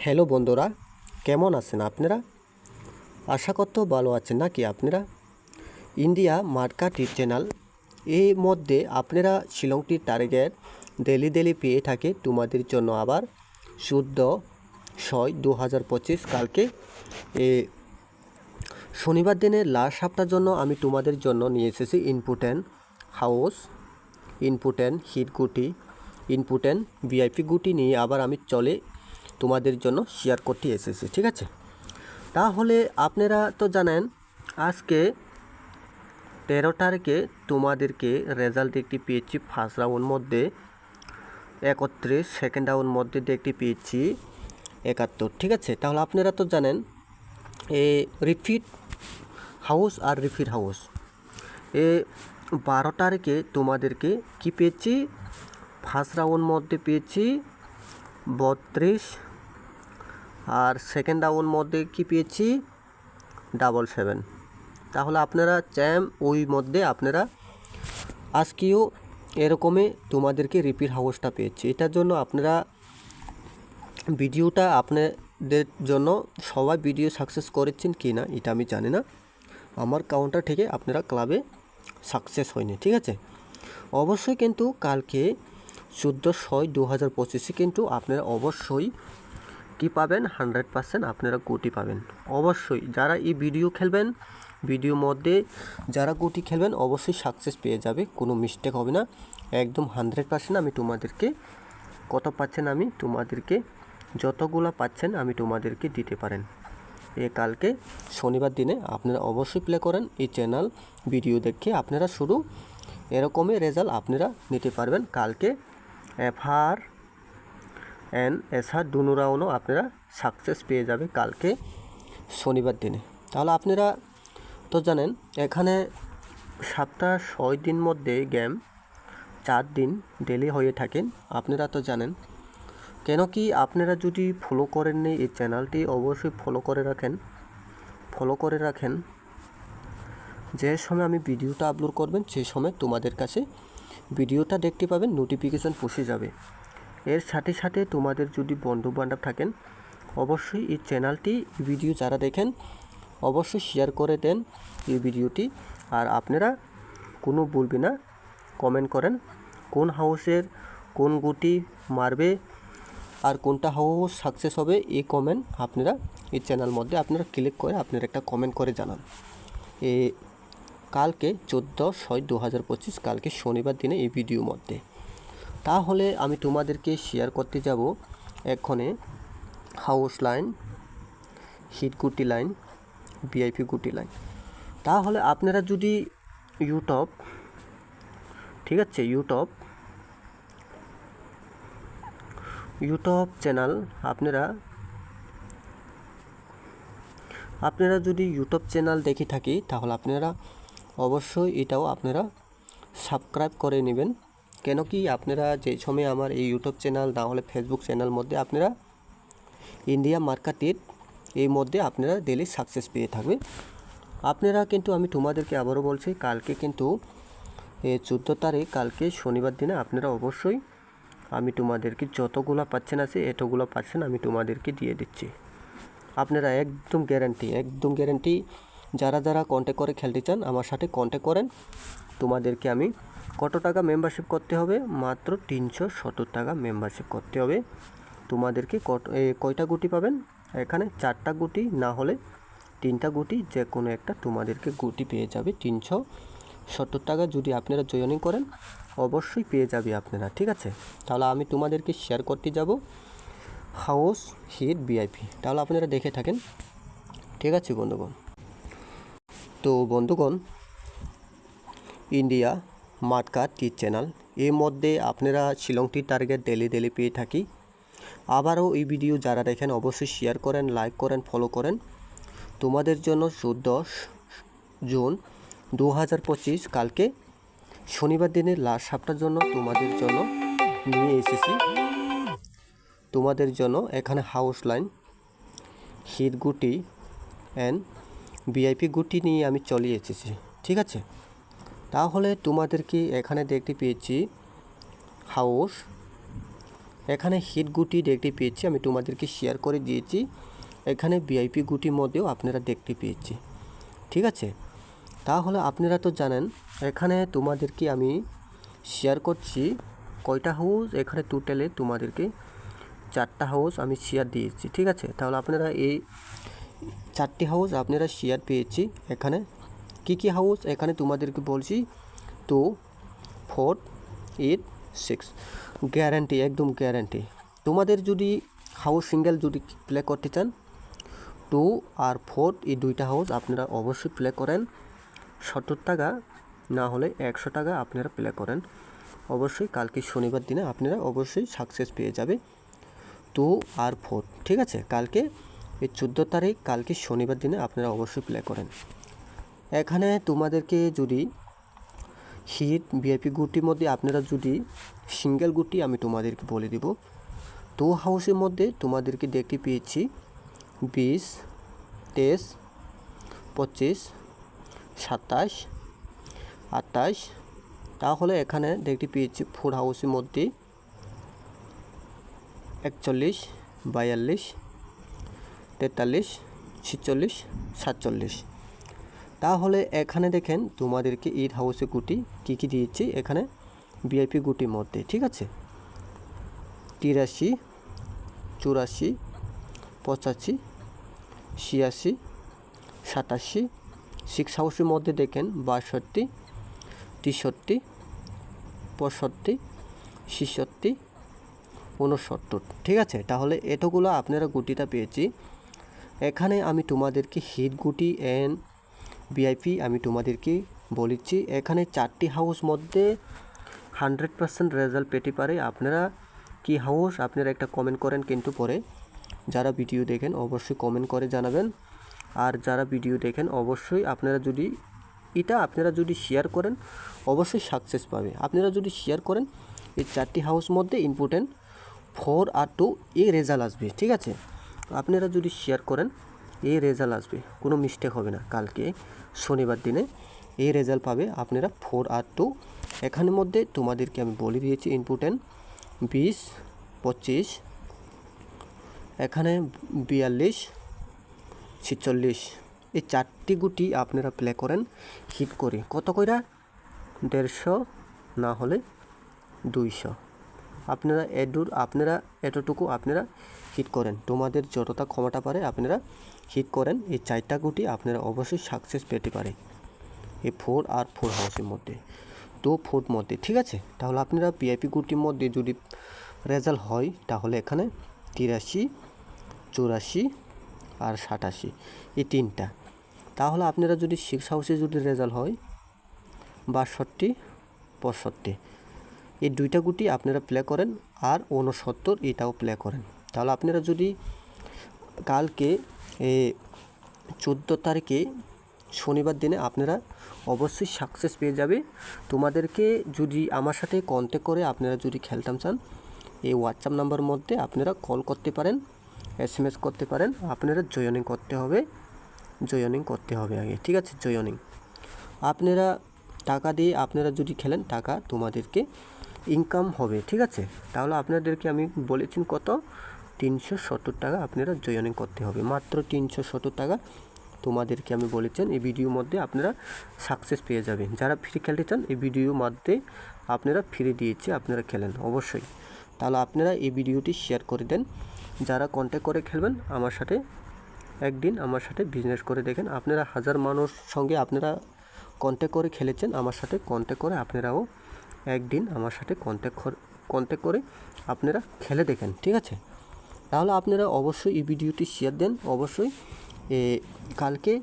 Hello বন্ধুরা, কেমন আছেন আপনারা? আশা করতেও ভালো আছেন নাকি আপনারা? ইন্ডিয়া মার্কা টিপ চ্যানেল এর মধ্যে আপনারা শিলংটির টার্গেট ডেলি পেয়ে থাকে তোমাদের জন্য আবার 14/6/2025 কালকে শনিবার দিনের লাস্ট সপ্তাহের জন্য আমি তোমাদের জন্য নিয়ে এসেছি ইম্পর্টেন্ট হাউস, ইম্পর্টেন্ট হিট গুটি, ইম্পর্টেন্ট ভিআইপি গুটি নিয়ে আবার আমি তোমাদের জন্য শেয়ার করতে এসেছি। ঠিক আছে, তাহলে আপনারা তো জানেন আজকে 13 তারিখে তোমাদেরকে রেজাল্ট দেখতে পেয়েছি। ফার্স্ট রাউন্ড মধ্যে 31, সেকেন্ড রাউন্ড মধ্যে দেখতে পেয়েছি 71। ঠিক আছে, তাহলে আপনারা তো জানেন রিপিট হাউস আর রিপিট হাউস 12 তারিখে তোমাদেরকে কি পেয়েছি, ফার্স্ট রাউন্ড মধ্যে পেয়েছি 32 আর সেকেন্ড রাউন্ড মধ্যে কি পেয়েছি 77। তাহলে আপনারা চ্যাম ওই মধ্যে আপনারা আজকেও এরকমই তোমাদেরকে রিপিট হাউসটা পেয়েছি। এটার জন্য আপনারা ভিডিওটা আপনাদের জন্য সবাই ভিডিও সাকসেস করেছেন কি না এটা আমি জানি না, আমার কাউন্টার থেকে আপনারা ক্লাবে সাকসেস হয়নি। ঠিক আছে, অবশ্যই কিন্তু কালকে 14/6/2025 কিন্তু আপনারা অবশ্যই কি পাবেন, 100% আপনারা গুটি পাবেন। অবশ্যই যারা এই ভিডিও খেলবেন, ভিডিওর মধ্যে যারা গুটি খেলবেন অবশ্যই সাকসেস পেয়ে যাবে, কোনো মিস্টেক হবে না, একদম 100% আমি তোমাদেরকে কত পাচ্ছেন আমি তোমাদেরকে যতগুলো পাচ্ছেন আমি তোমাদেরকে দিতে পারেন। কালকে শনিবার দিনে আপনারা অবশ্যই প্লে করেন এই চ্যানেল ভিডিও দেখে আপনারা শুরু এরকমই রেজাল্ট আপনারা নিতে পারবেন। কালকে FR and SR দুনো রাউন্ডও আপনারা সাকসেস পেয়ে যাবে কালকে শনিবার দিনে। তাহলে আপনারা তো জানেন এখানে সপ্তাহ 6 দিন মধ্যে গেম 4 দিন ডেলি হয়ে থাকেন, আপনারা তো জানেন। কেন কি আপনারা যদি ফলো করেননি এই চ্যানেলটি অবশ্যই ফলো করে রাখেন। যে সময় আমি ভিডিওটা আপলোড করবেন সেই সময় তোমাদের কাছে ভিডিওটা দেখতে পাবেন, নোটিফিকেশন পৌঁছে যাবে। এর সাথে সাথে তোমাদের যদি বন্ধু বান্ধব থাকেন অবশ্যই এই চ্যানেলটি ভিডিও যারা দেখেন অবশ্যই শেয়ার করে দেন এই ভিডিওটি। আর আপনারা কোনো বলবে না, কমেন্ট করেন কোন হাউসের কোন গুটি মারবে আর কোনটা হাউস সাকসেস হবে, এই কমেন্ট আপনারা এই চ্যানেল মধ্যে আপনারা ক্লিক করে আপনারা একটা কমেন্ট করে জানান। কালকে 14/6/2025 কালকে শনিবার দিনে এই ভিডিওর মধ্যে। তাহলে আমি তোমাদেরকে শেয়ার করতে যাব এক্ষণে হাউস লাইন, হিট গুটি লাইন, ভিআইপি গুটি লাইন। তাহলে আপনারা যদি ইউটিউব, ঠিক আছে, ইউটিউব চ্যানেল আপনারা যদি ইউটিউব চ্যানেল দেখে থাকি তাহলে আপনারা অবশ্যই এটাও আপনারা সাবস্ক্রাইব করে নেবেন। কেন কি আপনারা যে সময় আমার এই ইউটিউব চ্যানেল না হলে ফেসবুক চ্যানেল মধ্যে আপনারা ইন্ডিয়া মার্কা টিপ এই মধ্যে আপনারা ডেলি সাকসেস পেয়ে থাকবে। আপনারা কিন্তু আমি তোমাদেরকে আবারও বলছি কালকে কিন্তু 14 তারিখ কালকে শনিবার দিনে আপনারা অবশ্যই আমি তোমাদেরকে যতগুলো পাচ্ছেন আছে এতগুলো পাচ্ছেন আমি তোমাদেরকে দিয়ে দিচ্ছি। আপনারা একদম গ্যারান্টি যারা কন্ট্যাক্ট করে খেলতে চান আমার সাথে কন্ট্যাক্ট করেন। তোমাদেরকে আমি কত টাকা মেম্বারশিপ করতে হবে, মাত্র 370 টাকা মেম্বারশিপ করতে হবে। তোমাদেরকে কয়টা গুটি পাবেন, এখানে 4টা গুটি না হলে 3টা গুটি, যে কোনো একটা তোমাদেরকে গুটি পেয়ে যাবে 370 টাকা। যদি আপনারা জয়েনিং করেন অবশ্যই পেয়ে যাবে আপনারা। ঠিক আছে, তাহলে আমি তোমাদেরকে শেয়ার করতে যাব হাউস হিট ভিআইপি, তাহলে আপনারা দেখে থাকেন। ঠিক আছে বন্ধুগণ, তো বন্ধুগণ ইন্ডিয়া মার্কা টিপ চ্যানেল এর মধ্যে আপনারা শিলংটি টার্গেট ডেলি পেয়ে থাকি। আবারও এই ভিডিও যারা দেখেন অবশ্যই শেয়ার করেন, লাইক করেন, ফলো করেন। তোমাদের জন্য 14 জুন 2025 কালকে শনিবার দিনের লাস্ট সপ্তাহের জন্য তোমাদের জন্য নিয়ে এসেছি। তোমাদের জন্য এখানে হাউস লাইন, হিট গুটি অ্যান্ড ভিআইপি গুটি নিয়ে আমি চলে এসেছি। ঠিক আছে, তাহলে তোমাদেরকে এখানে দেখতে পেয়েছি হাউস এখানে হিট গুটি দেখতে পেয়েছি, আমি তোমাদেরকে শেয়ার করে দিয়েছি। এখানে ভিআইপি গুটির মধ্যেও আপনারা দেখতে পেয়েছি, ঠিক আছে। তাহলে আপনারা তো জানেন, এখানে তোমাদেরকে আমি শেয়ার করছি কয়টা হাউস। এখানে টোটালে তোমাদেরকে 4টা হাউস আমি শেয়ার দিয়েছি, ঠিক আছে। তাহলে আপনারা এই 4টি হাউস আপনারা শেয়ার পেয়েছি। এখানে কি হাউস এখানে তোমাদেরকে বলছি 2, 4, 8, 6 গ্যারান্টি, একদম গ্যারান্টি। তোমাদের যদি হাউস সিঙ্গেল যদি প্লে করতে চান 2 আর 4 এই 2টা হাউস আপনারা অবশ্যই প্লে করেন। 70 টাকা না হলে 100 টাকা আপনারা প্লে করেন। অবশ্যই কালকে শনিবার দিনে আপনারা অবশ্যই সাকসেস পেয়ে যাবে 2 আর 4, ঠিক আছে। কালকে এই 14 তারিখ, কালকে শনিবার দিনে আপনারা অবশ্যই প্লে করেন। এখানে তোমাদেরকে যদি হিট ভিআইপি গুটির মধ্যে আপনারা যদি সিঙ্গেল গুটি আমি তোমাদেরকে বলে দেব। 2 হাউসের মধ্যে তোমাদেরকে দেখতে পেয়েছি 20, 23, 25, 27, 28। তাহলে এখানে দেখতে পেয়েছি 4 হাউসের মধ্যে 41, 42, 43, 46, 47। তাহলে এখানে দেখেন তোমাদেরকে 8 হাউসে গুটি কী দিয়েছি এখানে ভিআইপি গুটির মধ্যে, ঠিক আছে। 83, 84, 85, 86, 87। 6 হাউসের মধ্যে দেখেন 62, 63, 65, 66, 69, ঠিক আছে। তাহলে এতগুলো আপনারা গুটিটা পেয়েছি। এখানে আমি তোমাদেরকে হিট গুটি এন্ড ভিআইপি আমি তোমাদেরকে বলেছি। এখানে 4টি হাউস মধ্যে 100% রেজাল্ট পেতে পারে। আপনারা কি হাউস আপনারা একটা কমেন্ট করেন, কিন্তু পরে যারা ভিডিও দেখেন অবশ্যই কমেন্ট করে জানাবেন। আর যারা ভিডিও দেখেন অবশ্যই আপনারা যদি শেয়ার করেন অবশ্যই সাকসেস পাবে। আপনারা যদি শেয়ার করেন এই 4টি হাউস মধ্যে ইম্পর্টেন্ট 4 আর 2 এই রেজাল্ট আসবে, ঠিক আছে। আপনারা যদি শেয়ার করেন এই রেজাল্ট আসবে, কোনো মিস্টেক হবে না। কালকে শনিবার দিনে এই রেজাল্ট পাবে আপনারা 4 আর 2। এখানের মধ্যে তোমাদেরকে আমি বলে দিয়েছি ইম্পর্টেন্ট 20, 25, এখানে 42, 46। এই 4টি গুটি আপনারা প্লে করেন হিট করে। কত কইরা 150 না হলে 200। আপনারা এতটুকু আপনারা হিট করেন, তোমাদের যতটা ক্ষমতা পারে আপনারা হিট করেন। এই 4টা গুটি আপনারা অবশ্যই সাকসেস পেতে পারে এই 4 আর 4 হাউসের মধ্যে, তো 4 মধ্যে, ঠিক আছে। তাহলে আপনারা ভিআইপি গুটির মধ্যে যদি রেজাল্ট হয় তাহলে এখানে 83, 84 আর 87 এই 3টা। তাহলে আপনারা যদি 6 হাউসে যদি রেজাল্ট হয় 62, 65 এই 2টা গুটি আপনারা প্লে করেন, আর 69 এটাও প্লে করেন। তাহলে আপনারা যদি কালকে 14 তারিখে শনিবার দিনে আপনারা অবশ্যই সাকসেস পেয়ে যাবে। তোমাদেরকে যদি আমার সাথে কন্ট্যাক্ট করে আপনারা যদি খেলতাম চান এই হোয়াটসঅ্যাপ নাম্বার মধ্যে আপনারা কল করতে পারেন, SMS করতে পারেন। আপনারা জয়েনিং করতে হবে আগে, ঠিক আছে। জয়েনিং আপনারা টাকা দিয়ে আপনারা যদি খেলেন টাকা তোমাদেরকে ইনকাম হবে, ঠিক আছে। তাহলে আপনাদেরকে আমি বলেছি কত 370 টাকা আপনারা জয়েনিং করতে হবে, মাত্র 370 টাকা তোমাদেরকে আমি বলেছেন। এই ভিডিওর মধ্যে আপনারা সাকসেস পেয়ে যাবেন। যারা ফ্রি খেলতে চান এই ভিডিওর মধ্যে আপনারা ফ্রি দিয়েছি, আপনারা খেলেন অবশ্যই। তাহলে আপনারা এই ভিডিওটি শেয়ার করে দেন। যারা কন্ট্যাক্ট করে খেলবেন আমার সাথে, একদিন আমার সাথে বিজনেস করে দেখেন। আপনারা 1000 মানুষ সঙ্গে আপনারা কন্ট্যাক্ট করে খেলেছেন, আমার সাথে কন্ট্যাক্ট করে আপনারাও একদিন আমার সাথে কন্ট্যাক্ট করে আপনারা খেলে দেখেন, ঠিক আছে। তাহলে আপনারা অবশ্যই এই ভিডিওটি শেয়ার দেন। অবশ্যই কালকে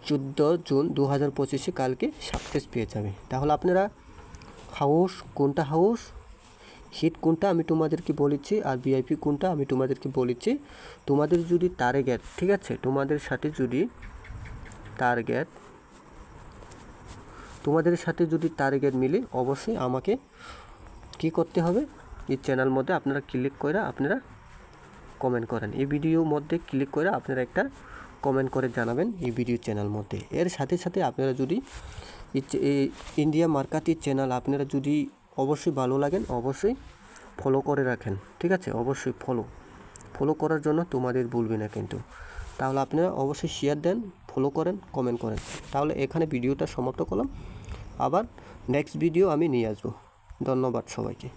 14 জুন 2025 কালকে সাকসেস পেয়ে যাবে। তাহলে আপনারা হাউস কোনটা হাউস হিট কোনটা আমি তোমাদেরকে বলেছি, আর ভিআইপি কোনটা আমি তোমাদেরকে বলেছি। তোমাদের যদি টার্গেট, ঠিক আছে, তোমাদের সাথে যদি টার্গেট মিলে অবশ্যই আমাকে কি করতে হবে, এই চ্যানেল মধ্যে আপনারা ক্লিক করে আপনারা কমেন্ট করেন। এই ভিডিওর মধ্যে ক্লিক করে আপনারা একটা কমেন্ট করে জানাবেন এই ভিডিও চ্যানেল মধ্যে। এর সাথে সাথে আপনারা যদি এই ইন্ডিয়া মার্কেটের চ্যানেল আপনারা যদি অবশ্যই ভালো লাগেন অবশ্যই ফলো করে রাখেন, ঠিক আছে? অবশ্যই ফলো করার জন্য তোমাদের ভুলবে না কিন্তু। তাহলে আপনারা অবশ্যই শেয়ার দেন, ফলো করেন, কমেন্ট করেন। তাহলে এখানে ভিডিওটা সমাপ্ত করলাম, আবার নেক্সট ভিডিও আমি নিয়ে আসবো। ধন্যবাদ সবাইকে।